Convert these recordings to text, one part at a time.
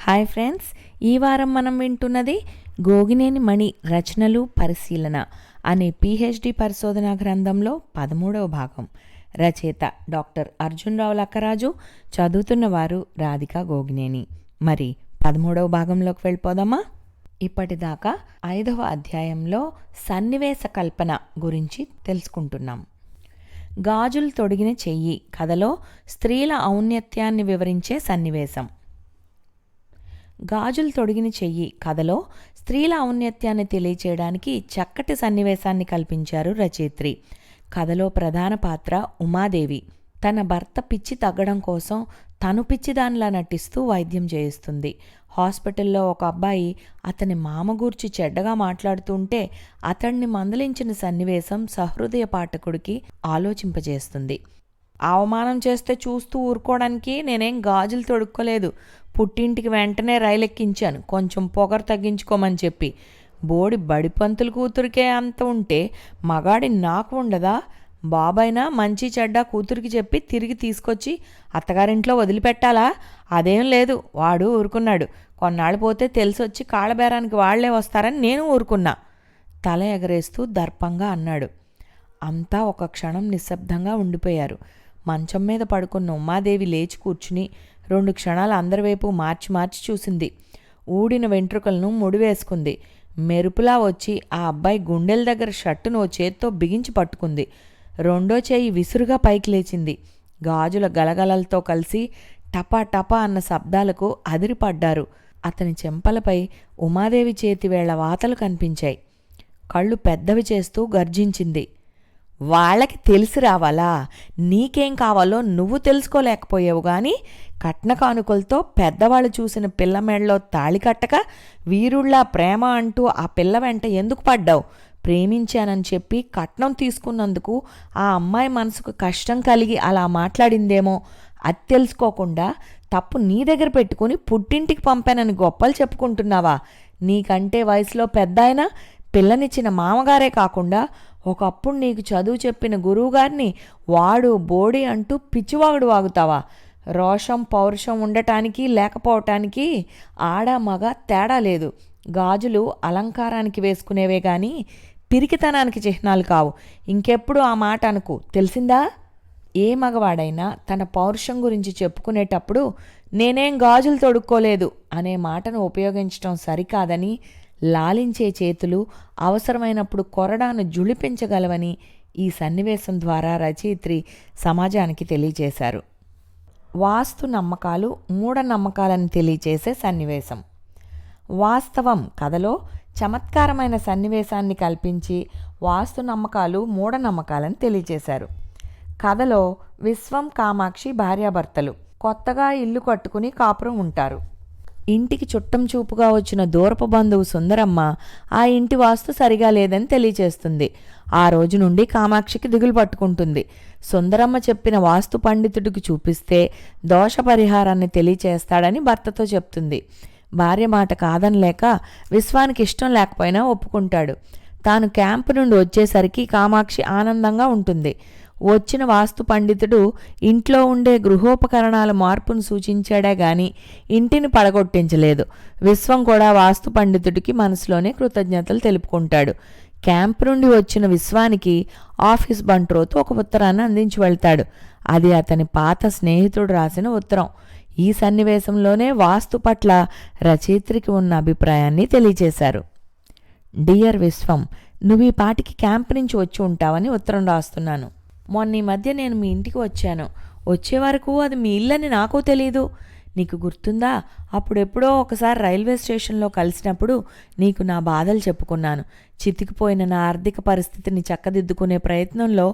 Hi friends, ఈ వారం మనం వింటున్నది గోగినేని మణి రచనలు పరిశీలన అనే పిహెచ్డి పరిశోధనా గ్రంథంలో 13వ భాగం. రచయిత డాక్టర్ అర్జున్ రావు లక్కరాజు, చదువుతున్నవారు రాధికా గోగినేని. మరి 13వ భాగంలోకి వెళ్ళిపోదామా? ఇప్పటిదాకా 5వ అధ్యాయంలో సన్నివేశ కల్పన గురించి తెలుసుకుంటున్నాం. గాజులు తొడిగిన చెయ్యి కథలో స్త్రీల ఔన్నత్యాన్ని వివరించే సన్నివేశం. గాజులు తొడిగిన చెయ్యి కథలో స్త్రీల ఔన్నత్యాన్ని తెలియచేయడానికి చక్కటి సన్నివేశాన్ని కల్పించారు రచయిత్రి. కథలో ప్రధాన పాత్ర ఉమాదేవి. తన భర్త పిచ్చి తగ్గడం కోసం తను పిచ్చిదానిలా నటిస్తూ వైద్యం చేయిస్తుంది. హాస్పిటల్లో ఒక అబ్బాయి అతని మామ గూర్చి చెడ్డగా మాట్లాడుతుంటే అతన్ని మందలించిన సన్నివేశం సహృదయ పాఠకుడికి ఆలోచింపజేస్తుంది. అవమానం చేస్తే చూస్తూ ఊరుకోవడానికి నేనేం గాజులు తొడుక్కోలేదు, పుట్టింటికి వెంటనే రైలెక్కించాను, కొంచెం పొగరు తగ్గించుకోమని చెప్పి. బోడి బడిపంతుల కూతురికే అంత ఉంటే మగాడి నాకు ఉండదా? బాబైనా మంచి చెడ్డ కూతురికి చెప్పి తిరిగి తీసుకొచ్చి అత్తగారింట్లో వదిలిపెట్టాలా? అదేం లేదు. వాడు ఊరుకున్నాడు. కొన్నాళ్ళు పోతే తెలిసొచ్చి కాళ్ళబేరానికి వాళ్లే వస్తారని నేను ఊరుకున్నా. తల ఎగరేస్తూ దర్పంగా అన్నాడు. అంతా ఒక క్షణం నిశ్శబ్దంగా ఉండిపోయారు. మంచం మీద పడుకున్న ఉమాదేవి లేచి కూర్చుని 2 క్షణాలు అందరి వైపు మార్చి మార్చి చూసింది. ఊడిన వెంట్రుకలను ముడివేసుకుంది. మెరుపులా వచ్చి ఆ అబ్బాయి గుండెల దగ్గర షర్టును ఓ చేత్తో బిగించి పట్టుకుంది. రెండో చేయి విసురుగా పైకి లేచింది. గాజుల గలగలలతో కలిసి టపా టపా అన్న శబ్దాలకు అదిరిపడ్డారు. అతని చెంపలపై ఉమాదేవి చేతివేళ్ల వాతలు కనిపించాయి. కళ్ళు పెద్దవి చేస్తూ గర్జించింది. వాళ్ళకి తెలిసి రావాలా? నీకేం కావాలో నువ్వు తెలుసుకోలేకపోయావు గాని కట్న కానుకలతో పెద్దవాళ్ళు చూసిన పిల్ల మెడలో తాళి కట్టక వీరుళ్ళా ప్రేమ అంటూ ఆ పిల్ల వెంట ఎందుకు పడ్డావు? ప్రేమించానని చెప్పి కట్నం తీసుకున్నందుకు ఆ అమ్మాయి మనసుకు కష్టం కలిగి అలా మాట్లాడిందేమో. అది తెలుసుకోకుండా తప్పు నీ దగ్గర పెట్టుకుని పుట్టింటికి పంపానని గొప్పలు చెప్పుకుంటున్నావా? నీకంటే వయసులో పెద్ద అయినా పిల్లనిచ్చిన మామగారే కాకుండా ఒకప్పుడు నీకు చదువు చెప్పిన గురువుగారిని వాడు బోడి అంటూ పిచ్చివాగుడు వాగుతావా? రోషం పౌరుషం ఉండటానికి లేకపోవటానికి ఆడ మగ తేడా లేదు. గాజులు అలంకారానికి వేసుకునేవే గాని పిరికితనానికి చిహ్నాలు కావు. ఇంకెప్పుడు ఆ మాట అనుకు, తెలిసిందా? ఏ మగవాడైనా తన పౌరుషం గురించి చెప్పుకునేటప్పుడు నేనేం గాజులు తొడుక్కోలేదు అనే మాటను ఉపయోగించటం సరికాదని, లాలించే చేతులు అవసరమైనప్పుడు కొరడాను జుళిపించగలవని ఈ సన్నివేశం ద్వారా రచయిత్రి సమాజానికి తెలియజేశారు. వాస్తు నమ్మకాలు, మూఢనమ్మకాలను తెలియచేసే సన్నివేశం. వాస్తవం కథలో చమత్కారమైన సన్నివేశాన్ని కల్పించి వాస్తు నమ్మకాలు, మూఢనమ్మకాలను తెలియచేశారు. కథలో విశ్వం, కామాక్షి భార్యాభర్తలు కొత్తగా ఇల్లు కట్టుకుని కాపురం ఉంటారు. ఇంటికి చుట్టం చూపుగా వచ్చిన దూరపు బంధువు సుందరమ్మ ఆ ఇంటి వాస్తు సరిగా లేదని తెలియచేస్తుంది. ఆ రోజు నుండి కామాక్షికి దిగులు పట్టుకుంటుంది. సుందరమ్మ చెప్పిన వాస్తు పండితుడికి చూపిస్తే దోష పరిహారాన్ని తెలియచేస్తాడని భర్తతో చెప్తుంది. భార్య మాట కాదనలేక విశ్వానికి ఇష్టం లేకపోయినా ఒప్పుకుంటాడు. తాను క్యాంపు నుండి వచ్చేసరికి కామాక్షి ఆనందంగా ఉంటుంది. వచ్చిన వాస్తు పండితుడు ఇంట్లో ఉండే గృహోపకరణాల మార్పును సూచించాడే గాని ఇంటిని పడగొట్టించలేదు. విశ్వం కూడా వాస్తు పండితుడికి మనసులోనే కృతజ్ఞతలు తెలుపుకుంటాడు. క్యాంప్ నుండి వచ్చిన విశ్వానికి ఆఫీస్ బంట్రోతు ఒక ఉత్తరాన్ని అందించి వెళ్తాడు. అది అతని పాత స్నేహితుడు రాసిన ఉత్తరం. ఈ సన్నివేశంలోనే వాస్తు పట్ల రచయిత్రికి ఉన్న అభిప్రాయాన్ని తెలియచేశారు. డియర్ విశ్వం, నువ్వు ఈ పాటికి క్యాంప్ నుంచి వచ్చి ఉంటావని ఉత్తరం రాస్తున్నాను. మొన్న ఈ మధ్య నేను మీ ఇంటికి వచ్చాను. వచ్చే వరకు అది మీ ఇల్లని నాకు తెలీదు. నీకు గుర్తుందా? అప్పుడెప్పుడో ఒకసారి రైల్వే స్టేషన్లో కలిసినప్పుడు నీకు నా బాధలు చెప్పుకున్నాను. చితికిపోయిన నా ఆర్థిక పరిస్థితిని చక్కదిద్దుకునే ప్రయత్నంలో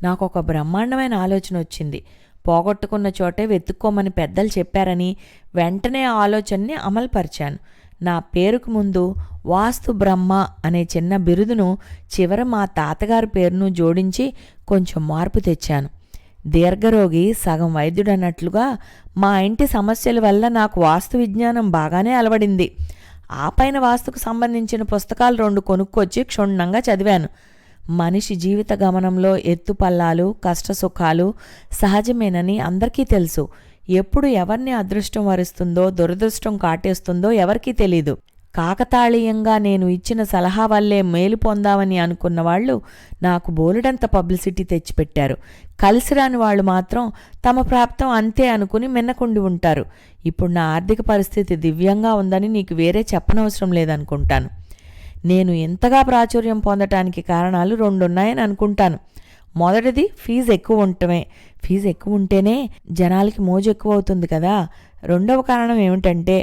నాకు ఒక బ్రహ్మాండమైన ఆలోచన వచ్చింది. పోగొట్టుకున్న చోటే వెతుక్కోమని పెద్దలు చెప్పారని వెంటనే ఆ ఆలోచనని అమలుపరిచాను. నా పేరుకు ముందు వాస్తు బ్రహ్మ అనే చిన్న బిరుదును, చివర మా తాతగారి పేరును జోడించి కొంచెం మార్పు తెచ్చాను. దీర్ఘరోగి సగం వైద్యుడన్నట్లుగా మా ఇంటి సమస్యల వల్ల నాకు వాస్తు విజ్ఞానం బాగానే అలవడింది. ఆ పైన వాస్తుకు సంబంధించిన పుస్తకాలు 2 కొనుక్కొచ్చి క్షుణ్ణంగా చదివాను. మనిషి జీవిత గమనంలో ఎత్తుపల్లాలు, కష్టసుఖాలు సహజమేనని అందరికీ తెలుసు. ఎప్పుడు ఎవరిని అదృష్టం వరుస్తుందో దురదృష్టం కాటేస్తుందో ఎవరికీ తెలీదు. కాకతాళీయంగా నేను ఇచ్చిన సలహా వల్లే మేలు పొందామని అనుకున్న వాళ్ళు నాకు బోలెడంత పబ్లిసిటీ తెచ్చిపెట్టారు. కలిసిరాని వాళ్ళు మాత్రం తమ ప్రాప్తం అంతే అనుకుని మిన్నకుండి ఉంటారు. ఇప్పుడు నా ఆర్థిక పరిస్థితి దివ్యంగా ఉందని నీకు వేరే చెప్పనవసరం లేదనుకుంటాను. నేను ఇంతగా ప్రాచుర్యం పొందటానికి కారణాలు 2 ఉన్నాయని అనుకుంటాను. మొదటిది ఫీజు ఎక్కువ ఉండటమే. ఫీజు ఎక్కువ ఉంటేనే జనాలకి మోజు ఎక్కువ అవుతుంది కదా. రెండవ కారణం ఏమిటంటే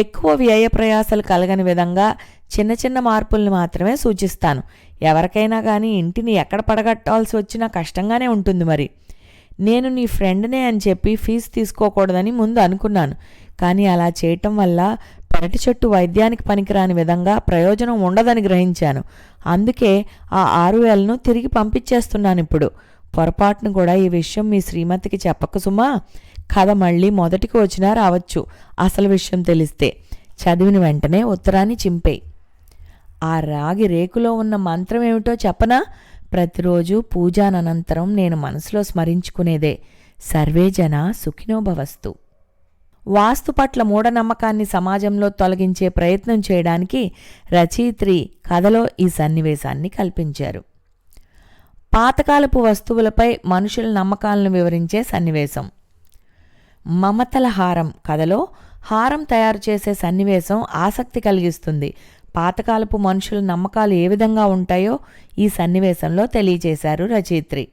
ఎక్కువ వ్యయ ప్రయాసాలు కలగని విధంగా చిన్న చిన్న మార్పుల్ని మాత్రమే సూచిస్తాను. ఎవరికైనా కానీ ఇంటిని ఎక్కడ పడగట్టాల్సి వచ్చినా కష్టంగానే ఉంటుంది. మరి నేను నీ ఫ్రెండ్నే అని చెప్పి ఫీజు తీసుకోకూడదని ముందు అనుకున్నాను. కానీ అలా చేయటం వల్ల పెరటి చెట్టు వైద్యానికి పనికిరాని విధంగా ప్రయోజనం ఉండదని గ్రహించాను. అందుకే ఆ 6,000ను తిరిగి పంపించేస్తున్నాను ఇప్పుడు. పొరపాటును కూడా ఈ విషయం మీ శ్రీమతికి చెప్పక సుమా. కథ మళ్ళీ మొదటికి వచ్చినా రావచ్చు అసలు విషయం తెలిస్తే. చదివిన వెంటనే ఉత్తరాన్ని చింపేయి. ఆ రాగి రేకులో ఉన్న మంత్రం ఏమిటో చెప్పనా? ప్రతిరోజు పూజానంతరం నేను మనసులో స్మరించుకునేదే సర్వే జన సుఖినోభవస్తు. వాస్తు పట్ల మూఢనమ్మకాన్ని సమాజంలో తొలగించే ప్రయత్నం చేయడానికి రచయిత్రి కథలో ఈ సన్నివేశాన్ని కల్పించారు. పాతకాలపు వస్తువులపై మనుషుల నమ్మకాలను వివరించే సన్నివేశం. మమతల హారం కథలో హారం తయారు చేసే సన్నివేశం ఆసక్తి కలిగిస్తుంది. పాతకాలపు మనుషుల నమ్మకాలు ఏ విధంగా ఉంటాయో ఈ సన్నివేశంలో తెలియజేశారు రచయిత్రి.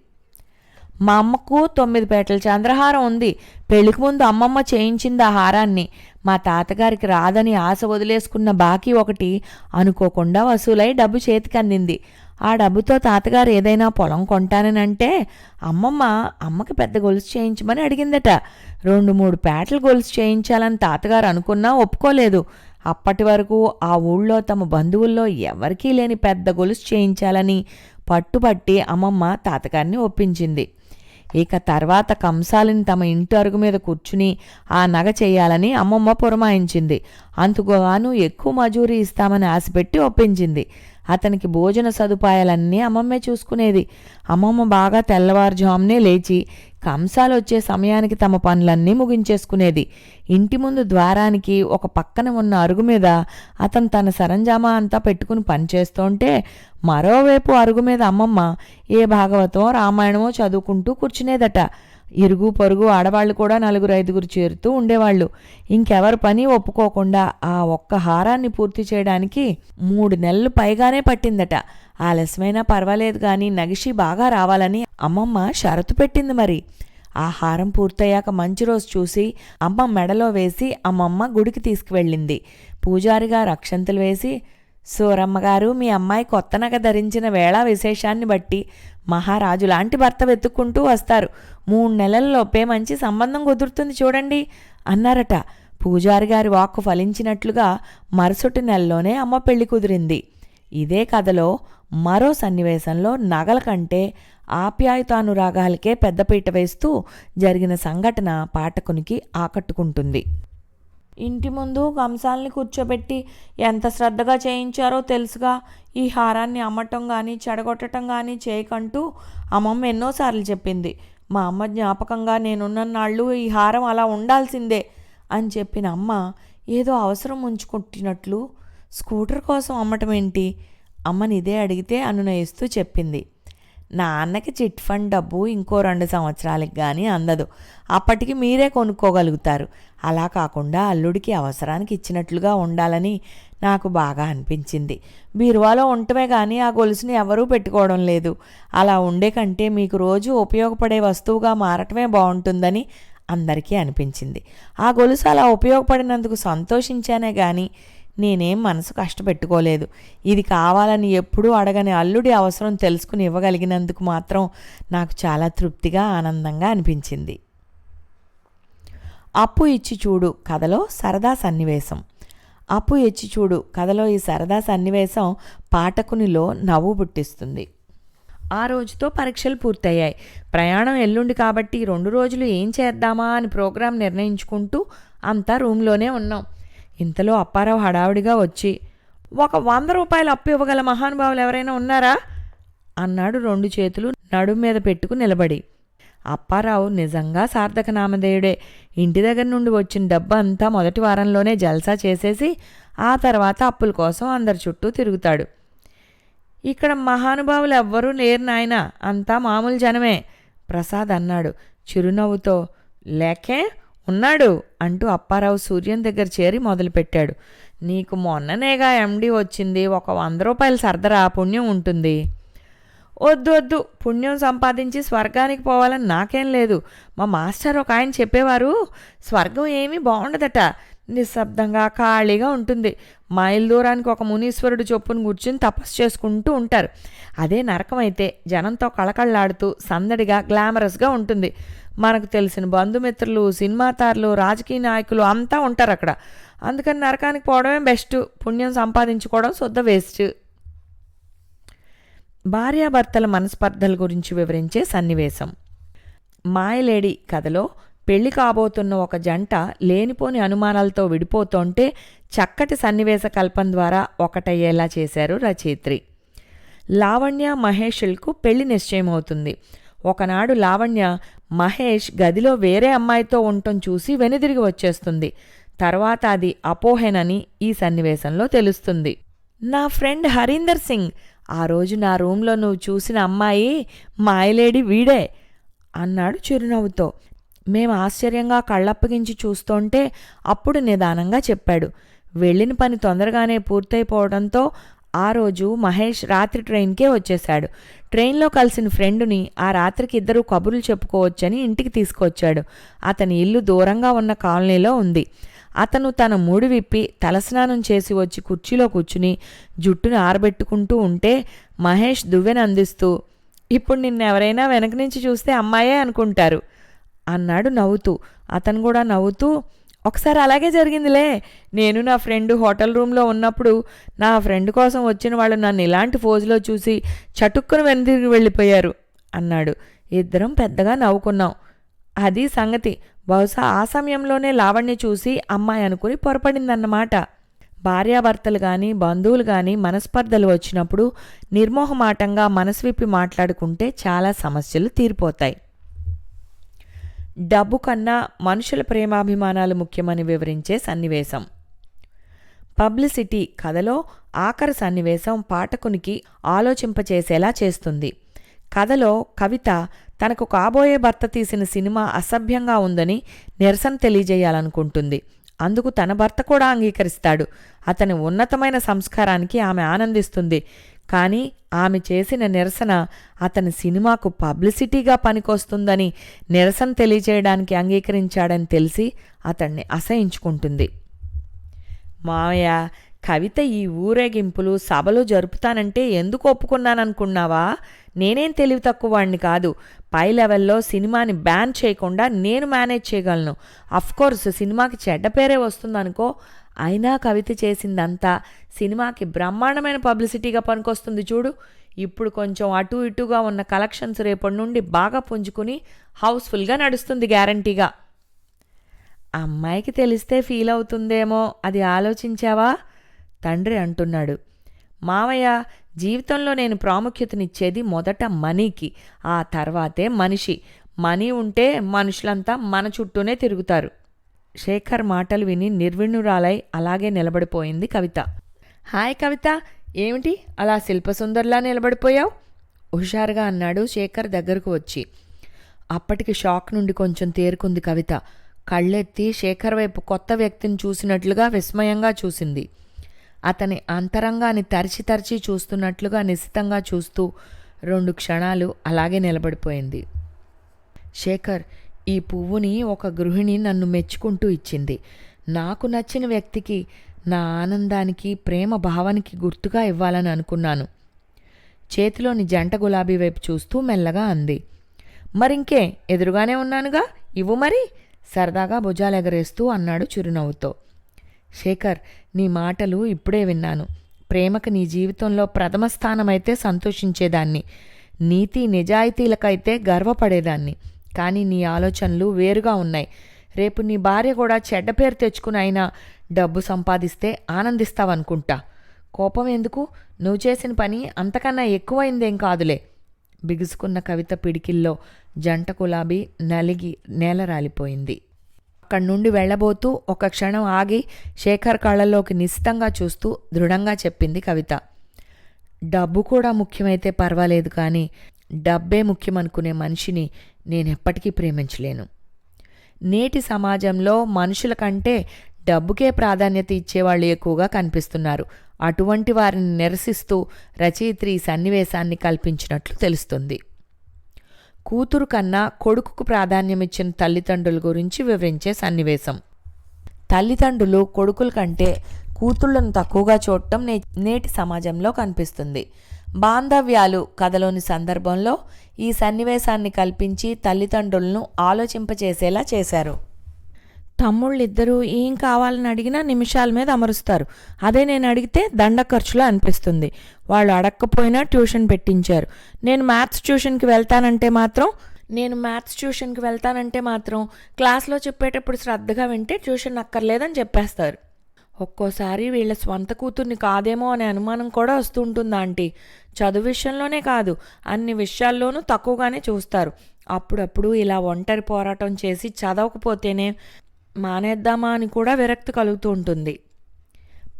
మా అమ్మకు 9 పేటల చంద్రహారం ఉంది. పెళ్లికి ముందు అమ్మమ్మ చేయించింది ఆ హారాన్ని. మా తాతగారికి రాదని ఆశ వదిలేసుకున్న బాకీ ఒకటి అనుకోకుండా వసూలై డబ్బు చేతికి అందింది. ఆ డబ్బుతో తాతగారు ఏదైనా పొలం కొంటానంటే అమ్మకి పెద్ద గొలుసు చేయించమని అడిగిందట. 2-3 పేటలు గొలుసు చేయించాలని తాతగారు అనుకున్నా ఒప్పుకోలేదు. అప్పటి వరకు ఆ ఊళ్ళో తమ బంధువుల్లో ఎవరికీ లేని పెద్ద గొలుసు చేయించాలని పట్టుబట్టి అమ్మమ్మ తాతగారిని ఒప్పించింది. ఇక తర్వాత కంసాలిని తమ ఇంటి అరుగు మీద కూర్చుని ఆ నగ చేయాలని అమ్మమ్మ పురమాయించింది. అందుకుగాను ఎక్కువ మజూరీ ఇస్తామని ఆశపెట్టి ఒప్పించింది. అతనికి భోజన సదుపాయాలన్నీ అమ్మమ్మే చూసుకునేది. అమ్మమ్మ బాగా తెల్లవారుజామునే లేచి కంసాలు వచ్చే సమయానికి తమ పనులన్నీ ముగించేసుకునేది. ఇంటి ముందు ద్వారానికి ఒక పక్కన ఉన్న అరుగు మీద అతను తన సరంజామా అంతా పెట్టుకుని పనిచేస్తుంటే మరోవైపు అరుగు మీద అమ్మమ్మ ఏ భాగవతం రామాయణమో చదువుకుంటూ కూర్చునేదట. ఇరుగు పొరుగు ఆడవాళ్లు కూడా 4-5 చేరుతూ ఉండేవాళ్ళు. ఇంకెవరి పని ఒప్పుకోకుండా ఆ ఒక్క హారాన్ని పూర్తి చేయడానికి 3 నెలలు పైగానే పట్టిందట. ఆలస్యమైనా పర్వాలేదు కానీ నగిషి బాగా రావాలని అమ్మమ్మ షరతు పెట్టింది. మరి ఆ హారం పూర్తయ్యాక మంచి రోజు చూసి అమ్మ మెడలో వేసి అమ్మమ్మ గుడికి తీసుకువెళ్ళింది. పూజారిగారు అక్షంతలు వేసి, సూరమ్మగారు మీ అమ్మాయి కొత్త నగ ధరించిన వేళ విశేషాన్ని బట్టి మహారాజు లాంటి భర్త వెతుక్కుంటూ వస్తారు. 3 నెలల్లోపే మంచి సంబంధం కుదురుతుంది చూడండి అన్నారట. పూజారి గారి వాక్కు ఫలించినట్లుగా మరుసటి నెలలోనే అమ్మ పెళ్లి కుదిరింది. ఇదే కథలో మరో సన్నివేశంలో నగల కంటే ఆప్యాయతానురాగాలకే పెద్దపీట వేస్తూ జరిగిన సంఘటన పాఠకునికి ఆకట్టుకుంటుంది. ఇంటి ముందు కంసాల్ని కూర్చోబెట్టి ఎంత శ్రద్ధగా చేయించారో తెలుసుగా. ఈ హారాన్ని అమ్మటం కానీ చెడగొట్టడం కానీ చేయకంటూ అమ్మమ్మ ఎన్నోసార్లు చెప్పింది. మా అమ్మ జ్ఞాపకంగా నేనున్నన్నాళ్ళు ఈ హారం అలా ఉండాల్సిందే అని చెప్పిన అమ్మ ఏదో అవసరం ఉంచుకుంటున్నట్లు స్కూటర్ కోసం అమ్మటం ఏంటి అమ్మని ఇదే అడిగితే అనునయిస్తూ చెప్పింది. నాన్నకి చిట్ ఫండ్ డబ్బు ఇంకో 2 సంవత్సరాలకి కానీ అందదు. అప్పటికి మీరే కొనుక్కోగలుగుతారు. అలా కాకుండా అల్లుడికి అవసరానికి ఇచ్చినట్లుగా ఉండాలని నాకు బాగా అనిపించింది. బీరువాలో ఉండటమే కానీ ఆ గొలుసుని ఎవరూ పెట్టుకోవడం లేదు. అలా ఉండే కంటే మీకు రోజు ఉపయోగపడే వస్తువుగా మారటమే బాగుంటుందని అందరికీ అనిపించింది. ఆ గొలుసు అలా ఉపయోగపడినందుకు సంతోషించానే కానీ నేనేం మనసు కష్టపెట్టుకోలేదు. ఇది కావాలని ఎప్పుడూ అడగని అల్లుడి అవసరం తెలుసుకుని ఇవ్వగలిగినందుకు మాత్రం నాకు చాలా తృప్తిగా ఆనందంగా అనిపించింది. అప్పు ఇచ్చి చూడు కథలో సరదా సన్నివేశం. అప్పు ఇచ్చి చూడు కథలో ఈ సరదా సన్నివేశం పాఠకునిలో నవ్వు పుట్టిస్తుంది. ఆ రోజుతో పరీక్షలు పూర్తయ్యాయి. ప్రయాణం ఎల్లుండి కాబట్టి 2 రోజులు ఏం చేద్దామా అని ప్రోగ్రాం నిర్ణయించుకుంటూ అంతా రూమ్లోనే ఉన్నాం. ఇంతలో అప్పారావు హడావుడిగా వచ్చి, ఒక 100 రూపాయలు అప్పు ఇవ్వగల మహానుభావులు ఎవరైనా ఉన్నారా అన్నాడు 2 చేతులు నడుం మీద పెట్టుకు నిలబడి. అప్పారావు నిజంగా సార్థక నామధేయుడే. ఇంటి దగ్గర నుండి వచ్చిన డబ్బు అంతా మొదటి వారంలోనే జల్సా చేసేసి ఆ తర్వాత అప్పుల కోసం అందరి చుట్టూ తిరుగుతాడు. ఇక్కడ మహానుభావులు ఎవ్వరూ లేరు నాయనా, అంతా మామూలు జనమే ప్రసాద్ అన్నాడు చిరునవ్వుతో. లేకే ఉన్నాడు అంటూ అప్పారావు సూర్యం దగ్గర చేరి మొదలుపెట్టాడు. నీకు మొన్ననేగా ఎండి వచ్చింది, ఒక 100 రూపాయలు సర్దరా, పుణ్యం ఉంటుంది. వద్దు వద్దు, పుణ్యం సంపాదించి స్వర్గానికి పోవాలని నాకేం లేదు. మా మాస్టర్ ఒక ఆయన చెప్పేవారు, స్వర్గం ఏమీ బాగుండదట, నిశ్శబ్దంగా ఖాళీగా ఉంటుంది. మైల్ దూరానికి ఒక మునీశ్వరుడు చొప్పున కూర్చుని తపస్సు చేసుకుంటూ ఉంటారు. అదే నరకం అయితే జనంతో కళకళలాడుతూ సందడిగా గ్లామరస్గా ఉంటుంది. మనకు తెలిసిన బంధుమిత్రులు, సినిమా తారలు, రాజకీయ నాయకులు అంతా ఉంటారు అక్కడ. అందుకని నరకానికి పోవడమే బెస్ట్, పుణ్యం సంపాదించుకోవడం శుద్ధ వేస్ట్. భార్యాభర్తల మనస్పర్ధల గురించి వివరించే సన్నివేశం. మాయలేడి కథలో పెళ్లి కాబోతున్న ఒక జంట లేనిపోని అనుమానాలతో విడిపోతుంటే చక్కటి సన్నివేశ కల్పన ద్వారా ఒకటయ్యేలా చేశారు రచయిత్రి. లావణ్య మహేష్లకు పెళ్లి నిశ్చయమవుతుంది. ఒకనాడు లావణ్య మహేష్ గదిలో వేరే అమ్మాయితో ఉండటం చూసి వెనుదిరిగి వచ్చేస్తుంది. తర్వాత అది అపోహేనని ఈ సన్నివేశంలో తెలుస్తుంది. నా ఫ్రెండ్ హరీందర్ సింగ్, ఆ రోజు నా రూంలో నువ్వు చూసిన అమ్మాయి మాయలేడి వీడే అన్నాడు చిరునవ్వుతో. మేం ఆశ్చర్యంగా కళ్ళప్పగించి చూస్తుంటే అప్పుడు నిదానంగా చెప్పాడు. వెళ్ళిన పని తొందరగానే పూర్తయిపోవడంతో ఆ రోజు మహేష్ రాత్రి ట్రైన్కే వచ్చేశాడు. ట్రైన్లో కలిసిన ఫ్రెండుని ఆ రాత్రికి ఇద్దరూ కబుర్లు చెప్పుకోవచ్చని ఇంటికి తీసుకొచ్చాడు. అతని ఇల్లు దూరంగా ఉన్న కాలనీలో ఉంది. అతను తన మూడు విప్పి తలస్నానం చేసి వచ్చి కుర్చీలో కూర్చుని జుట్టును ఆరబెట్టుకుంటూ ఉంటే మహేష్ దువ్వెన అందిస్తూ, ఇప్పుడు నిన్నెవరైనా వెనక నుంచి చూస్తే అమ్మాయే అనుకుంటారు అన్నాడు నవ్వుతూ. అతను కూడా నవ్వుతూ, ఒకసారి అలాగే జరిగిందిలే. నేను నా ఫ్రెండ్ హోటల్ రూమ్లో ఉన్నప్పుడు నా ఫ్రెండ్ కోసం వచ్చిన వాళ్ళు నన్ను ఇలాంటి ఫోజులో చూసి చటుక్కును వెనుదిరిగి వెళ్ళిపోయారు అన్నాడు. ఇద్దరం పెద్దగా నవ్వుకున్నాం. అది సంగతి. బహుశా ఆ సమయంలోనే లావణ్య చూసి అమ్మాయి అనుకుని పొరపడిందన్నమాట. భార్యాభర్తలు కానీ బంధువులు కానీ మనస్పర్ధలు వచ్చినప్పుడు నిర్మోహమాటంగా మనసువిప్పి మాట్లాడుకుంటే చాలా సమస్యలు తీరిపోతాయి. డబ్బు కన్నా మనుషుల ప్రేమాభిమానాలు ముఖ్యమని వివరించే సన్నివేశం. పబ్లిసిటీ కథలో ఆఖరి సన్నివేశం పాఠకునికి ఆలోచింపచేసేలా చేస్తుంది. కథలో కవిత తనకు కాబోయే భర్త తీసిన సినిమా అసభ్యంగా ఉందని నిరసన తెలియజేయాలనుకుంటుంది. అందుకు తన భర్త కూడా అంగీకరిస్తాడు. అతని ఉన్నతమైన సంస్కారానికి ఆమె ఆనందిస్తుంది. కానీ ఆమె చేసిన నిరసన అతని సినిమాకు పబ్లిసిటీగా పనికొస్తుందని నిరసన తెలియజేయడానికి అంగీకరించాడని తెలిసి అతన్ని అసహించుకుంటుంది. మావయ్య, కవిత ఈ ఊరేగింపులు సభలు జరుపుతానంటే ఎందుకు ఒప్పుకున్నాననుకున్నావా? నేనేం తెలివి తక్కువ వాడిని కాదు. పై లెవెల్లో సినిమాని బ్యాన్ చేయకుండా నేను మేనేజ్ చేయగలను. అఫ్కోర్స్ సినిమాకి చెడ్డ పేరే వస్తుందనుకో, అయినా కవిత చేసిందంతా సినిమాకి బ్రహ్మాండమైన పబ్లిసిటీగా పనికొస్తుంది చూడు. ఇప్పుడు కొంచెం అటు ఇటుగా ఉన్న కలెక్షన్స్ రేపటి నుండి బాగా పుంజుకుని హౌస్ఫుల్గా నడుస్తుంది గ్యారంటీగా. అమ్మాయికి తెలిస్తే ఫీల్ అవుతుందేమో, అది ఆలోచించావా? తండ్రి అంటున్నాడు. మావయ్య, జీవితంలో నేను ప్రాముఖ్యతనిచ్చేది మొదట మనీకి, ఆ తర్వాతే మనిషి. మనీ ఉంటే మనుషులంతా మన చుట్టూనే తిరుగుతారు. శేఖర్ మాటలు విని నిర్విణ్ణురాలై అలాగే నిలబడిపోయింది కవిత. హాయ్ కవిత, ఏమిటి అలా శిల్పసుందర్లా నిలబడిపోయావు? హుషారుగా అన్నాడు శేఖర్ దగ్గరకు వచ్చి. అప్పటికి షాక్ నుండి కొంచెం తేరుకుంది కవిత. కళ్ళెత్తి శేఖర్ వైపు కొత్త వ్యక్తిని చూసినట్లుగా విస్మయంగా చూసింది. అతని అంతరంగాన్ని తరిచి తరిచి చూస్తున్నట్లుగా నిశితంగా చూస్తూ 2 క్షణాలు అలాగే నిలబడిపోయింది. శేఖర్, ఈ పువ్వుని ఒక గృహిణి నన్ను మెచ్చుకుంటూ ఇచ్చింది. నాకు నచ్చిన వ్యక్తికి నా ఆనందానికి ప్రేమ భావానికి గుర్తుగా ఇవ్వాలని అనుకున్నాను. చేతిలోని జంట గులాబీ వైపు చూస్తూ మెల్లగా అంది. మరింకే, ఎదురుగానే ఉన్నానుగా, ఇవ్వు మరి సరదాగా భుజాలెగరేస్తూ అన్నాడు చిరునవ్వుతో. శేఖర్, నీ మాటలు ఇప్పుడే విన్నాను. ప్రేమకు నీ జీవితంలో ప్రథమ స్థానమైతే సంతోషించేదాన్ని, నీతి నిజాయితీలకైతే గర్వపడేదాన్ని. కానీ నీ ఆలోచనలు వేరుగా ఉన్నాయి. రేపు నీ భార్య కూడా చెడ్డ పేరు తెచ్చుకుని అయినా డబ్బు సంపాదిస్తే ఆనందిస్తావనుకుంటా. కోపం ఎందుకు? నువ్వు చేసిన పని అంతకన్నా ఎక్కువైందేం కాదులే. బిగుసుకున్న కవిత పిడికిల్లో జంట గులాబీ నలిగి నేల రాలిపోయింది. అక్కడి నుండి వెళ్ళబోతూ ఒక క్షణం ఆగి శేఖర్ కళ్ళల్లోకి నిశితంగా చూస్తూ దృఢంగా చెప్పింది కవిత. డబ్బు కూడా ముఖ్యమైతే పర్వాలేదు, కానీ డబ్బే ముఖ్యమనుకునే మనిషిని నేనెప్పటికీ ప్రేమించలేను. నేటి సమాజంలో మనుషుల కంటే డబ్బుకే ప్రాధాన్యత ఇచ్చేవాళ్ళు ఎక్కువగా కనిపిస్తున్నారు. అటువంటి వారిని నిరసిస్తూ రచయిత్రి ఈ సన్నివేశాన్ని కల్పించినట్లు తెలుస్తుంది. కూతురు కన్నా కొడుకుకు ప్రాధాన్యమిచ్చిన తల్లిదండ్రుల గురించి వివరించే సన్నివేశం. తల్లిదండ్రులు కొడుకుల కంటే కూతుళ్లను తక్కువగా చూడటం నేటి సమాజంలో కనిపిస్తుంది. బాంధవ్యాలు కథలోని సందర్భంలో ఈ సన్నివేశాన్ని కల్పించి తల్లిదండ్రులను ఆలోచింపచేసేలా చేశారు. తమ్ముళ్ళిద్దరూ ఏం కావాలని అడిగినా నిమిషాల మీద అమరుస్తారు. అదే నేను అడిగితే దండ ఖర్చులో అనిపిస్తుంది. వాళ్ళు అడగకపోయినా ట్యూషన్ పెట్టించారు. నేను మ్యాథ్స్ ట్యూషన్కి వెళ్తానంటే మాత్రం క్లాస్లో చెప్పేటప్పుడు శ్రద్ధగా వింటే ట్యూషన్ అక్కర్లేదని చెప్పేస్తారు. ఒక్కోసారి వీళ్ళ స్వంత కూతుర్ని కాదేమో అనే అనుమానం కూడా వస్తూ ఉంటుంది ఆంటీ. చదువు విషయంలోనే కాదు, అన్ని విషయాల్లోనూ తక్కువగానే చూస్తారు. అప్పుడప్పుడు ఇలా ఒంటరి పోరాటం చేసి చదవకపోతేనే మానేద్దామా అని కూడా విరక్తి కలుగుతూ ఉంటుంది.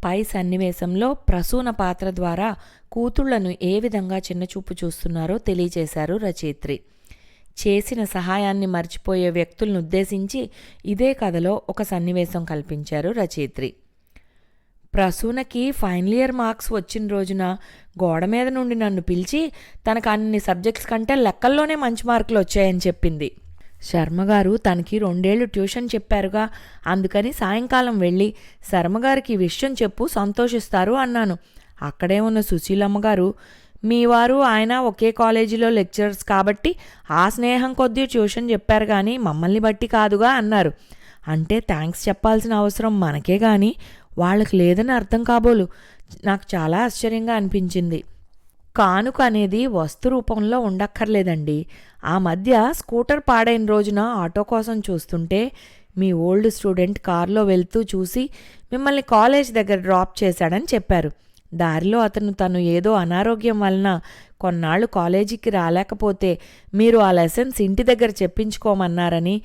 పై సన్నివేశంలో ప్రసూన పాత్ర ద్వారా కూతుళ్లను ఏ విధంగా చిన్నచూపు చూస్తున్నారో తెలియచేశారు రచయిత్రి. చేసిన సహాయాన్ని మర్చిపోయే వ్యక్తులను ఉద్దేశించి ఇదే కథలో ఒక సన్నివేశం కల్పించారు రచయిత్రి. ప్రసూనకి ఫైనల్ ఇయర్ మార్క్స్ వచ్చిన రోజున గోడ మీద నుండి నన్ను పిలిచి తనకు అన్ని సబ్జెక్ట్స్ కంటే లెక్కల్లోనే మంచి మార్కులు వచ్చాయని చెప్పింది. శర్మగారు తనకి 2 ఏళ్లు ట్యూషన్ చెప్పారుగా, అందుకని సాయంకాలం వెళ్ళి శర్మగారికి ఈ విషయం చెప్పు, సంతోషిస్తారు అన్నాను. అక్కడే ఉన్న సుశీలమ్మగారు, మీ వారు ఆయన ఒకే కాలేజీలో లెక్చరర్స్ కాబట్టి ఆ స్నేహం కొద్దీ ట్యూషన్ చెప్పారు కానీ మమ్మల్ని బట్టి కాదుగా అన్నారు. అంటే థ్యాంక్స్ చెప్పాల్సిన అవసరం మనకే కానీ వాళ్ళకి లేదని అర్థం కాబోలు. నాకు చాలా ఆశ్చర్యంగా అనిపించింది. కానుక అనేది వస్తు రూపంలో ఉండక్కర్లేదండి. ఆ మధ్య స్కూటర్ పాడైన రోజున ఆటో కోసం చూస్తుంటే మీ ఓల్డ్ స్టూడెంట్ కారులో వెళ్తూ చూసి మిమ్మల్ని కాలేజ్ దగ్గర డ్రాప్ చేశాడని చెప్పారు. దారిలో తను ఏదో అనారోగ్యం వలన కొన్నాళ్ళు కాలేజీకి రాలేకపోతే మీరు ఆ లెసన్స్ ఇంటి దగ్గర చెప్పించుకోమన్నారని,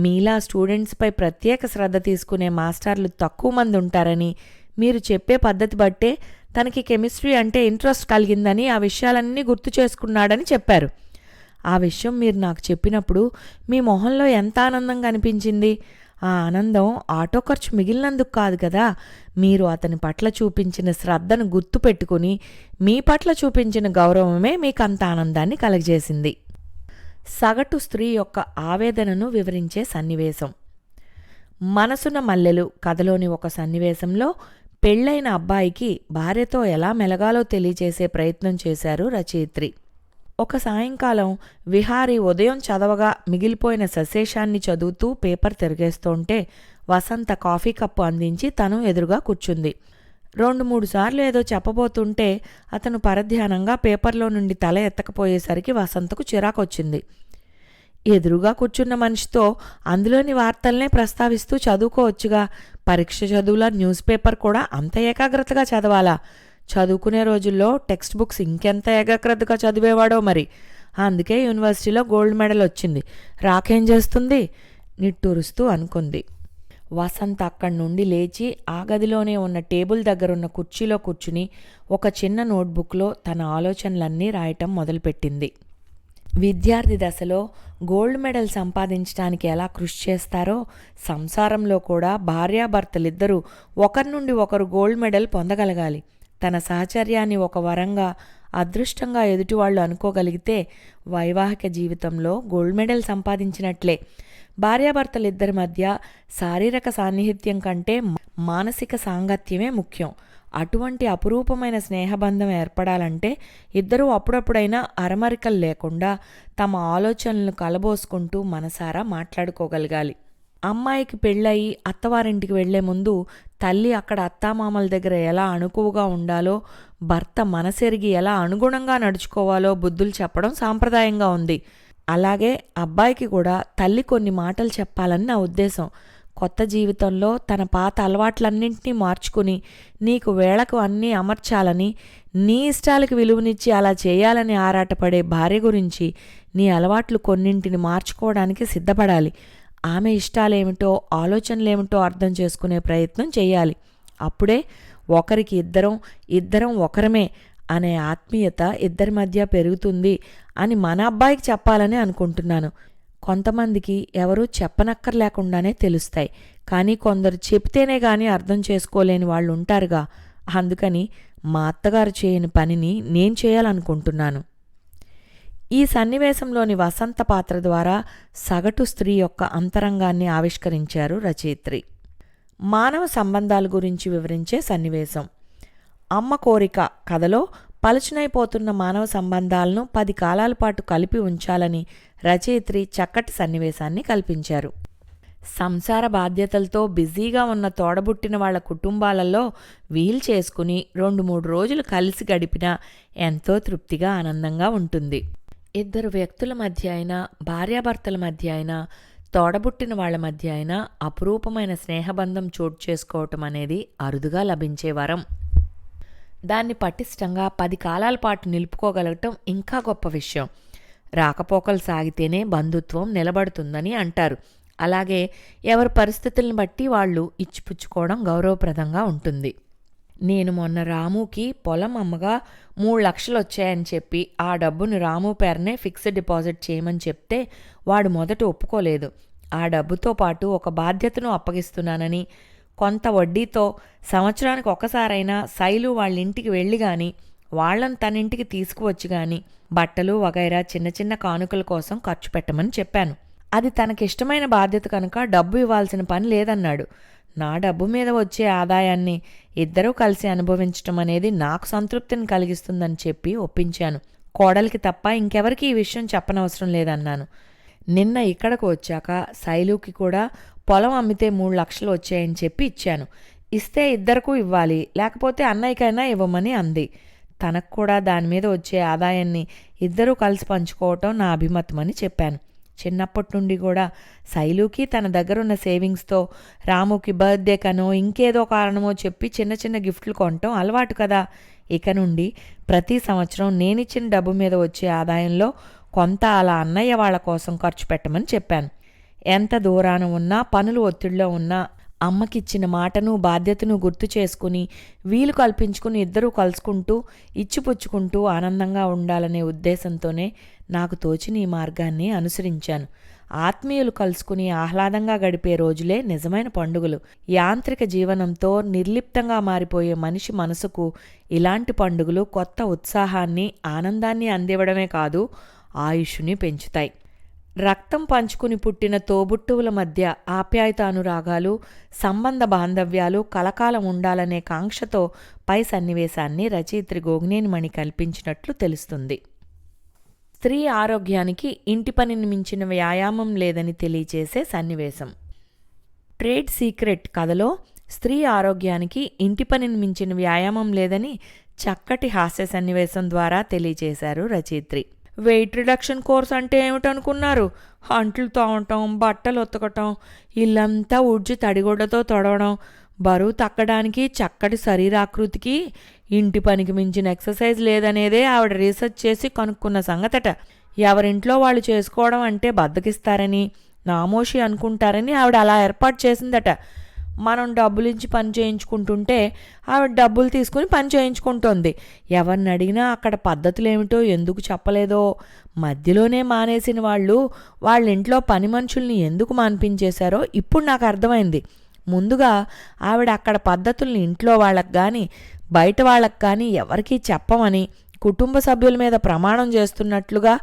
మీలా స్టూడెంట్స్పై ప్రత్యేక శ్రద్ధ తీసుకునే మాస్టర్లు తక్కువ మంది ఉంటారని, మీరు చెప్పే పద్ధతి బట్టే తనకి కెమిస్ట్రీ అంటే ఇంట్రెస్ట్ కలిగిందని ఆ విషయాలన్నీ గుర్తు చేసుకున్నాడని చెప్పారు. ఆ విషయం మీరు నాకు చెప్పినప్పుడు మీ మొహంలో ఎంత ఆనందంగా అనిపించింది. ఆ ఆనందం ఆటో ఖర్చు మిగిలినందుకు కాదు కదా, మీరు అతని పట్ల చూపించిన శ్రద్ధను గుర్తు పెట్టుకుని మీ పట్ల చూపించిన గౌరవమే మీకు అంత ఆనందాన్ని కలగజేసింది. సగటు స్త్రీ యొక్క ఆవేదనను వివరించే సన్నివేశం. మనసున మల్లెలు కథలోని ఒక సన్నివేశంలో పెళ్లైన అబ్బాయికి భార్యతో ఎలా మెలగాలో తెలియచేసే ప్రయత్నం చేశారు రచయిత్రి. ఒక సాయంకాలం విహారీ ఉదయం చదవగా మిగిలిపోయిన సశేషాన్ని చదువుతూ పేపర్ తిరిగేస్తుంటే వసంత కాఫీ కప్పు అందించి తను ఎదురుగా కూర్చుంది. 2-3 సార్లు ఏదో చెప్పబోతుంటే అతను పరధ్యానంగా పేపర్లో నుండి తల ఎత్తకపోయేసరికి వసంతకు చిరాకొచ్చింది. ఎదురుగా కూర్చున్న మనిషితో అందులోని వార్తల్నే ప్రస్తావిస్తూ చదువుకోవచ్చుగా, పరీక్ష చదువులా న్యూస్ పేపర్ కూడా అంత ఏకాగ్రతగా చదవాలా? చదువుకునే రోజుల్లో టెక్స్ట్ బుక్స్ ఇంకెంత ఏకాగ్రతగా చదివేవాడో మరి. అందుకే యూనివర్సిటీలో గోల్డ్ మెడల్ వచ్చింది, రాకేం చేస్తుంది నిట్టూరుస్తూ అనుకుంది. వసంత్ అక్కడి నుండి లేచి ఆ గదిలోనే ఉన్న టేబుల్ దగ్గరున్న కుర్చీలో కూర్చుని ఒక చిన్న నోట్బుక్లో తన ఆలోచనలన్నీ రాయటం మొదలుపెట్టింది. విద్యార్థి దశలో గోల్డ్ మెడల్ సంపాదించడానికి ఎలా కృషి చేస్తారో సంసారంలో కూడా భార్యాభర్తలిద్దరూ ఒకరి నుండి ఒకరు గోల్డ్ మెడల్ పొందగలగాలి. తన సహచర్యాన్ని ఒక వరంగా, అదృష్టంగా ఎదుటివాళ్లు అనుకోగలిగితే వైవాహిక జీవితంలో గోల్డ్ మెడల్ సంపాదించినట్లే. భార్యాభర్తలిద్దరి మధ్య శారీరక సాన్నిహిత్యం కంటే మానసిక సాంగత్యమే ముఖ్యం. అటువంటి అపురూపమైన స్నేహబంధం ఏర్పడాలంటే ఇద్దరూ అప్పుడప్పుడైనా అరమరికలు లేకుండా తమ ఆలోచనలను కలబోసుకుంటూ మనసారా మాట్లాడుకోగలగాలి. అమ్మాయికి పెళ్ళయి అత్తవారింటికి వెళ్లే ముందు తల్లి అక్కడ అత్తామామల దగ్గర ఎలా అణుకువగా ఉండాలో, భర్త మనసెరిగి ఎలా అనుగుణంగా నడుచుకోవాలో బుద్ధులు చెప్పడం సాంప్రదాయంగా ఉంది. అలాగే అబ్బాయికి కూడా తల్లి కొన్ని మాటలు చెప్పాలని నా ఉద్దేశం. కొత్త జీవితంలో తన పాత అలవాట్లన్నింటినీ మార్చుకుని నీకు వేళకు అన్నీ అమర్చాలని, నీ ఇష్టాలకు విలువనిచ్చి అలా చేయాలని ఆరాటపడే భార్య గురించి నీ అలవాట్లు కొన్నింటిని మార్చుకోవడానికి సిద్ధపడాలి. ఆమె ఇష్టాలేమిటో ఆలోచనలేమిటో అర్థం చేసుకునే ప్రయత్నం చేయాలి. అప్పుడే ఒకరికి ఇద్దరం ఒకరమే అనే ఆత్మీయత ఇద్దరి మధ్య పెరుగుతుంది అని మన అబ్బాయికి చెప్పాలని అనుకుంటున్నాను. కొంతమందికి ఎవరూ చెప్పనక్కర్లేకుండానే తెలుస్తాయి, కానీ కొందరు చెప్తేనే గాని అర్థం చేసుకోలేని వాళ్ళు ఉంటారుగా. అందుకని మా అత్తగారు చేయని పనిని నేను చేయాలనుకుంటున్నాను. ఈ సన్నివేశంలోని వసంత పాత్ర ద్వారా సగటు స్త్రీ యొక్క అంతరంగాన్ని ఆవిష్కరించారు రచయిత్రి. మానవ సంబంధాల గురించి వివరించే సన్నివేశం. అమ్మ కోరిక కథలో పలుచనైపోతున్న మానవ సంబంధాలను 10 కాలాల పాటు కలిపి ఉంచాలని రచయిత్రి చక్కటి సన్నివేశాన్ని కల్పించారు. సంసార బాధ్యతలతో బిజీగా ఉన్న తోడబుట్టిన వాళ్ల కుటుంబాలలో వీలు చేసుకుని 2-3 రోజులు కలిసి గడిపినా ఎంతో తృప్తిగా ఆనందంగా ఉంటుంది. ఇద్దరు వ్యక్తుల మధ్య అయినా, భార్యాభర్తల మధ్య అయినా, తోడబుట్టిన వాళ్ల మధ్య అయినా అపురూపమైన స్నేహబంధం చోటు చేసుకోవటం అనేది అరుదుగా లభించే వరం. దాన్ని పటిష్టంగా 10 కాలాల పాటు నిలుపుకోగలగటం ఇంకా గొప్ప విషయం. రాకపోకలు సాగితేనే బంధుత్వం నిలబడుతుందని అంటారు. అలాగే ఎవరి పరిస్థితులను బట్టి వాళ్ళు ఇచ్చిపుచ్చుకోవడం గౌరవప్రదంగా ఉంటుంది. నేను మొన్న రాముకి పొలం అమ్మగా 3 లక్షలు వచ్చాయని చెప్పి ఆ డబ్బును రాము పేరునే ఫిక్స్డ్ డిపాజిట్ చేయమని చెప్తే వాడు మొదట ఒప్పుకోలేదు. ఆ డబ్బుతో పాటు ఒక బాధ్యతను అప్పగిస్తున్నానని, కొంత వడ్డీతో సంవత్సరానికి ఒక్కసారైనా శైలు వాళ్ళింటికి వెళ్ళి గాని, వాళ్లను తనింటికి తీసుకువచ్చి గాని బట్టలు వగైరా చిన్న చిన్న కానుకల కోసం ఖర్చు పెట్టమని చెప్పాను. అది తనకిష్టమైన బాధ్యత కనుక డబ్బు ఇవ్వాల్సిన పని లేదన్నాడు. నా డబ్బు మీద వచ్చే ఆదాయాన్ని ఇద్దరూ కలిసి అనుభవించటం అనేది నాకు సంతృప్తిని కలిగిస్తుందని చెప్పి ఒప్పించాను. కోడలికి తప్ప ఇంకెవరికి ఈ విషయం చెప్పనవసరం లేదన్నాను. నిన్న ఇక్కడకు వచ్చాక శైలుకి కూడా పొలం అమ్మితే 3 లక్షలు వచ్చాయని చెప్పి ఇచ్చాను. ఇస్తే ఇద్దరికూ ఇవ్వాలి, లేకపోతే అన్నయ్యకైనా ఇవ్వమని అంది. తనకు కూడా దానిమీద వచ్చే ఆదాయాన్ని ఇద్దరూ కలిసి పంచుకోవటం నా అభిమతమని చెప్పాను. చిన్నప్పటి నుండి కూడా శైలుకి తన దగ్గరున్న సేవింగ్స్తో రాముకి బర్త్డే కనో ఇంకేదో కారణమో చెప్పి చిన్న చిన్న గిఫ్ట్లు కొనటం అలవాటు కదా. ఇక నుండి ప్రతి సంవత్సరం నేనిచ్చిన డబ్బు మీద వచ్చే ఆదాయంలో కొంత అలా అన్నయ్య వాళ్ళ కోసం ఖర్చు పెట్టమని చెప్పాను. ఎంత దూరాన ఉన్నా, పనులు ఒత్తిడిలో ఉన్నా అమ్మకిచ్చిన మాటను బాధ్యతను గుర్తు చేసుకుని వీలు కల్పించుకుని ఇద్దరూ కలుసుకుంటూ ఇచ్చిపుచ్చుకుంటూ ఆనందంగా ఉండాలనే ఉద్దేశంతోనే నాకు తోచిన ఈ మార్గాన్ని అనుసరించాను. ఆత్మీయులు కలుసుకుని ఆహ్లాదంగా గడిపే రోజులే నిజమైన పండుగలు. యాంత్రిక జీవనంతో నిర్లిప్తంగా మారిపోయే మనిషి మనసుకు ఇలాంటి పండుగలు కొత్త ఉత్సాహాన్ని, ఆనందాన్ని అందివ్వడమే కాదు, ఆయుష్ని పెంచుతాయి. రక్తం పంచుకుని పుట్టిన తోబుట్టువుల మధ్య ఆప్యాయతానురాగాలు, సంబంధ బాంధవ్యాలు కలకాలం ఉండాలనే కాంక్షతో పై సన్నివేశాన్ని రచయిత్రి గోగినేనిమణి కల్పించినట్లు తెలుస్తుంది. స్త్రీ ఆరోగ్యానికి ఇంటి పనిని మించిన వ్యాయామం లేదని తెలియచేసే సన్నివేశం. ట్రేడ్ సీక్రెట్ కథలో స్త్రీ ఆరోగ్యానికి ఇంటి పనిని మించిన వ్యాయామం లేదని చక్కటి హాస్య సన్నివేశం ద్వారా తెలియచేశారు రచయిత్రి. వెయిట్ రిడక్షన్ కోర్స్ అంటే ఏమిటనుకున్నారు? అంట్లు తోమటం, బట్టలు ఉతకటం, ఇల్లంతా ఊడ్చి తడిగుడ్డతో తొడవడం, బరువు తగ్గడానికి, చక్కటి శరీరాకృతికి ఇంటి పనికి మించిన ఎక్సర్సైజ్ లేదనేదే ఆవిడ రీసెర్చ్ చేసి కనుక్కున్న సంగతట. ఎవరింట్లో వాళ్ళు చేసుకోవడం అంటే బద్దకిస్తారని, నామోషి అనుకుంటారని ఆవిడ అలా ఏర్పాటు చేసిందట. మనం డబ్బులించి పని చేయించుకుంటుంటే ఆవిడ డబ్బులు తీసుకుని పని చేయించుకుంటోంది. ఎవరిని అడిగినా అక్కడ పద్ధతులేమిటో ఎందుకు చెప్పలేదో. మధ్యలోనే మానేసిన వాళ్ళు వాళ్ళ ఇంట్లో పని మనుషుల్ని ఎందుకు మాన్పించేశారో ఇప్పుడు నాకు అర్థమైంది. ముందుగా ఆవిడ అక్కడ పద్ధతుల్ని ఇంట్లో వాళ్ళకి కానీ బయట వాళ్ళకి కానీ ఎవరికీ చెప్పమని కుటుంబ సభ్యుల మీద ప్రమాణం చేస్తున్నట్లుగా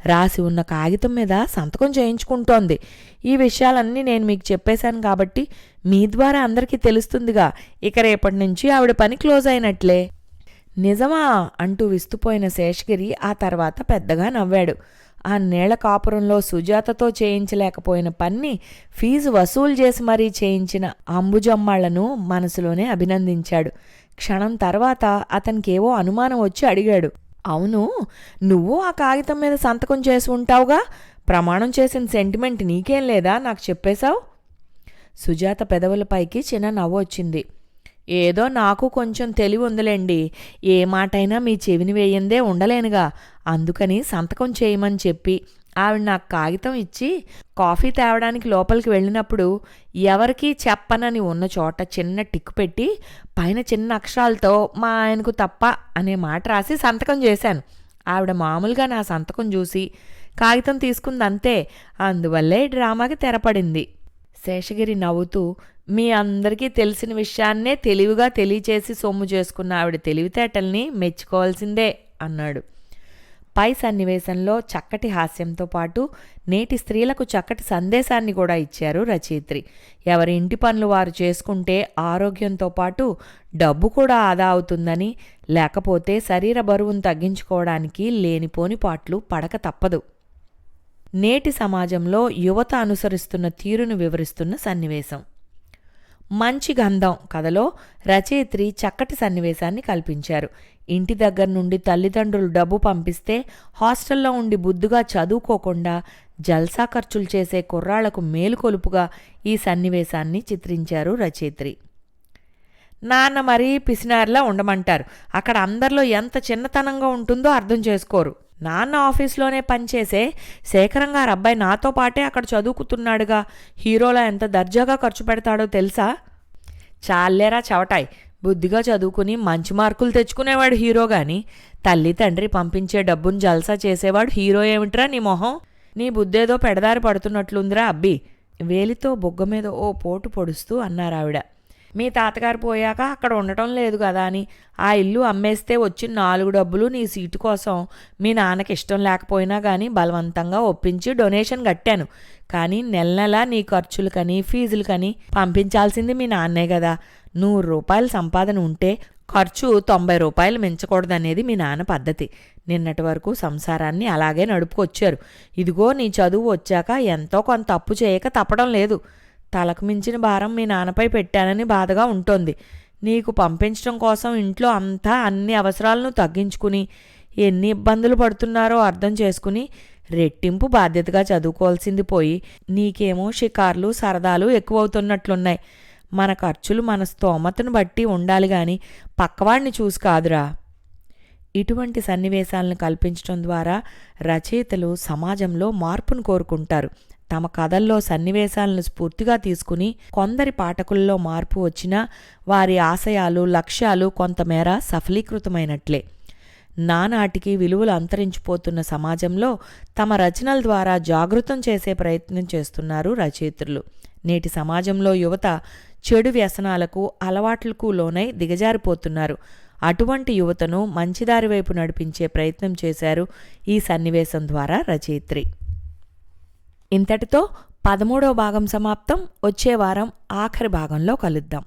రాసి ఉన్న కాగితం మీద సంతకం చేయించుకుంటోంది. ఈ విషయాలన్నీ నేను మీకు చెప్పేశాను కాబట్టి మీ ద్వారా అందరికీ తెలుస్తుందిగా. ఇక రేపటి నుంచి ఆవిడ పని క్లోజ్ అయినట్లే. నిజమా అంటూ విస్తుపోయిన శేషగిరి ఆ తర్వాత పెద్దగా నవ్వాడు. ఆ నేళ్ల కాపురంలో సుజాతతో చేయించలేకపోయిన పన్ని ఫీజు వసూలు చేసి మరీ చేయించిన అంబుజమ్మాళ్లను మనసులోనే అభినందించాడు. క్షణం తర్వాత అతనికేవో అనుమానం వచ్చి అడిగాడు, అవును, నువ్వు ఆ కాగితం మీద సంతకం చేసి ఉంటావుగా, ప్రమాణం చేసిన సెంటిమెంట్ నీకేం లేదా? నాకు చెప్పేశావు. సుజాత పెదవులపైకి చిన్న నవ్వొచ్చింది. ఏదో నాకు కొంచెం తెలివి ఉందిలేండి. ఏ మాటైనా మీ చెవిని వేయందే ఉండలేనుగా. అందుకని సంతకం చేయమని చెప్పి ఆవిడ నాకు కాగితం ఇచ్చి కాఫీ తేవడానికి లోపలికి వెళ్ళినప్పుడు ఎవరికీ చెప్పనని ఉన్న చోట చిన్న టిక్కు పెట్టి పైన చిన్న అక్షరాలతో మా ఆయనకు తప్ప అనే మాట రాసి సంతకం చేశాను. ఆవిడ మామూలుగా నా సంతకం చూసి కాగితం తీసుకుందంతే. అందువల్లే డ్రామాకి తెరపడింది. శేషగిరి నవ్వుతూ, మీ అందరికీ తెలిసిన విషయాన్నే తెలివిగా తెలియచేసి సొమ్ము చేసుకున్న ఆవిడ తెలివితేటల్ని మెచ్చుకోవాల్సిందే అన్నాడు. పై సన్నివేశంలో చక్కటి హాస్యంతో పాటు నేటి స్త్రీలకు చక్కటి సందేశాన్ని కూడా ఇచ్చారు రచయిత్రి. ఎవరి ఇంటి పనులు వారు చేసుకుంటే ఆరోగ్యంతో పాటు డబ్బు కూడా ఆదా అవుతుందని, లేకపోతే శరీర బరువును తగ్గించుకోవడానికి లేనిపోని పాట్లు పడక తప్పదు. నేటి సమాజంలో యువత అనుసరిస్తున్న తీరును వివరిస్తున్న సన్నివేశం. మంచి గంధం కథలో రచయిత్రి చక్కటి సన్నివేశాన్ని కల్పించారు. ఇంటి దగ్గర నుండి తల్లిదండ్రులు డబ్బు పంపిస్తే హాస్టల్లో ఉండి బుద్దుగా చదువుకోకుండా జల్సా ఖర్చులు చేసే కుర్రాళ్లకు మేలుకొలుపుగా ఈ సన్నివేశాన్ని చిత్రించారు రచయిత్రి. నాన్న మరీ పిసినారిలా ఉండమంటారు. అక్కడ అందరిలో ఎంత చిన్నతనంగా ఉంటుందో అర్థం చేసుకోరు. నాన్న ఆఫీస్లోనే పనిచేసే శేఖరంగారు అబ్బాయి నాతో పాటే అక్కడ చదువుకుతున్నాడుగా. హీరోలా ఎంత దర్జాగా ఖర్చు పెడతాడో తెలుసా? చాలేరా చవటాయ్, బుద్ధిగా చదువుకుని మంచి మార్కులు తెచ్చుకునేవాడు హీరో గాని తల్లి తండ్రి పంపించే డబ్బును జల్సా చేసేవాడు హీరో ఏమిట్రా నీ మొహం? నీ బుద్ధేదో పెడదారి పడుతున్నట్లుందిరా అబ్బి. వేలితో బొగ్గ మీద ఓ పోటు పొడుస్తూ అన్నారావిడ. మీ తాతగారు పోయాక అక్కడ ఉండటం లేదు కదా అని ఆ ఇల్లు అమ్మేస్తే వచ్చిన 4 డబ్బులు నీ సీటు కోసం మీ నాన్నకి ఇష్టం లేకపోయినా కానీ బలవంతంగా ఒప్పించి డొనేషన్ కట్టాను. కానీ నెల నెలా నీ ఖర్చులకని ఫీజులకని పంపించాల్సింది మీ నాన్నే కదా. 100 రూపాయల సంపాదన ఉంటే ఖర్చు 90 రూపాయలు మించకూడదనేది మీ నాన్న పద్ధతి. నిన్నటి వరకు సంసారాన్ని అలాగే నడుపుకొచ్చారు. ఇదిగో నీ చదువు వచ్చాక ఎంతో కొంత అప్పు చేయక తప్పడం లేదు. తలకు మించిన భారం మీ నాన్నపై పెట్టానని బాధగా ఉంటోంది. నీకు పంపించడం కోసం ఇంట్లో అంతా అన్ని అవసరాలను తగ్గించుకుని ఎన్ని ఇబ్బందులు పడుతున్నారో అర్థం చేసుకుని రెట్టింపు బాధ్యతగా చదువుకోవాల్సింది పోయి నీకేమో షికార్లు సరదాలు ఎక్కువవుతున్నట్లున్నాయి. మన ఖర్చులు మన స్తోమతను బట్టి ఉండాలి గాని పక్కవాడిని చూసి కాదురా. ఇటువంటి సన్నివేశాలను కల్పించడం ద్వారా రచయితలు సమాజంలో మార్పును కోరుకుంటారు. తమ కథల్లో సన్నివేశాలను స్ఫూర్తిగా తీసుకుని కొందరి పాఠకుల్లో మార్పు వచ్చినా వారి ఆశయాలు లక్ష్యాలు కొంతమేర సఫలీకృతమైనట్లే. నానాటికి విలువలు అంతరించిపోతున్న సమాజంలో తమ రచనల ద్వారా జాగృతం చేసే ప్రయత్నం చేస్తున్నారు రచయిత్రులు. నేటి సమాజంలో యువత చెడు వ్యసనాలకు అలవాట్లకు లోనై దిగజారిపోతున్నారు. అటువంటి యువతను మంచిదారి వైపు నడిపించే ప్రయత్నం చేశారు ఈ సన్నివేశం ద్వారా రచయిత్రి. ఇంతటితో 13వ భాగం సమాప్తం. వచ్చే వారం ఆఖరి భాగంలో కలుద్దాం.